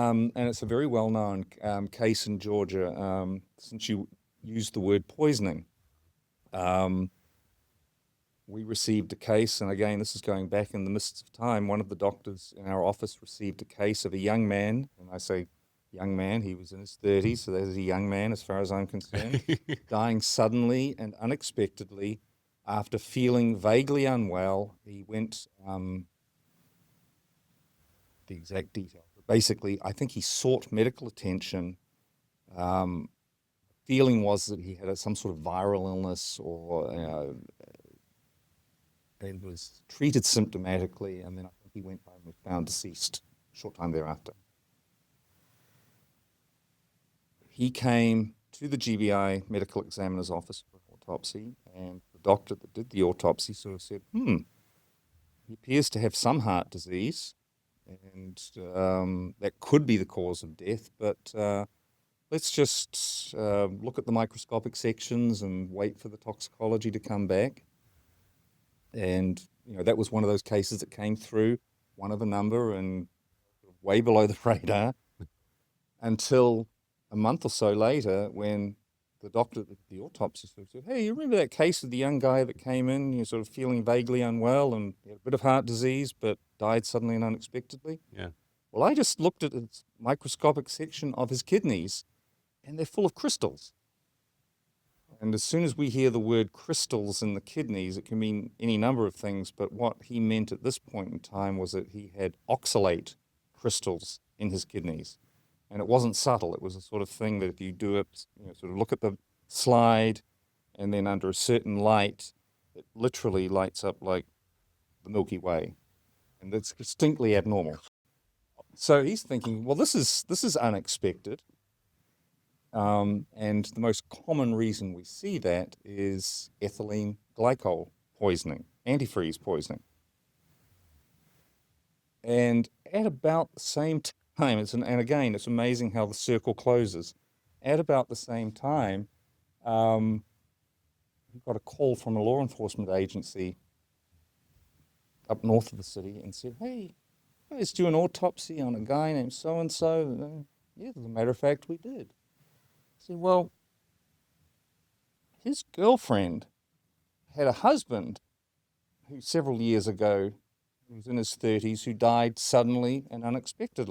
And it's a very well-known case in Georgia, since you used the word poisoning. We received a case, and again, this is going back in the mists of time. One of the doctors in our office received a case of a young man, and I say young man, he was in his 30s, so there's a young man as far as I'm concerned, dying suddenly and unexpectedly after feeling vaguely unwell. He went, the exact detail, but basically, I think he sought medical attention. Feeling was that he had some sort of viral illness or and was treated symptomatically, and then I think he went home and was found deceased a short time thereafter. He came to the GBI medical examiner's office for an autopsy, and the doctor that did the autopsy sort of said, he appears to have some heart disease, and that could be the cause of death, but let's just look at the microscopic sections and wait for the toxicology to come back. And, that was one of those cases that came through, one of a number and way below the radar, until a month or so later when the doctor at the autopsy sort of said, hey, you remember that case of the young guy that came in, sort of feeling vaguely unwell and had a bit of heart disease, but died suddenly and unexpectedly? Yeah. Well, I just looked at his microscopic section of his kidneys, and they're full of crystals. And as soon as we hear the word crystals in the kidneys, it can mean any number of things, but what he meant at this point in time was that he had oxalate crystals in his kidneys. And it wasn't subtle. It was a sort of thing that if you do it, sort of look at the slide, and then under a certain light, it literally lights up like the Milky Way. And that's distinctly abnormal. So he's thinking, well, this is unexpected. And the most common reason we see that is ethylene glycol poisoning, antifreeze poisoning. And at about the same time, and again, it's amazing how the circle closes. At about the same time, we got a call from a law enforcement agency up north of the city and said, hey, let's do an autopsy on a guy named so-and-so. Yeah, as a matter of fact, we did. I said, well, his girlfriend had a husband who several years ago, who was in his 30s, who died suddenly and unexpectedly.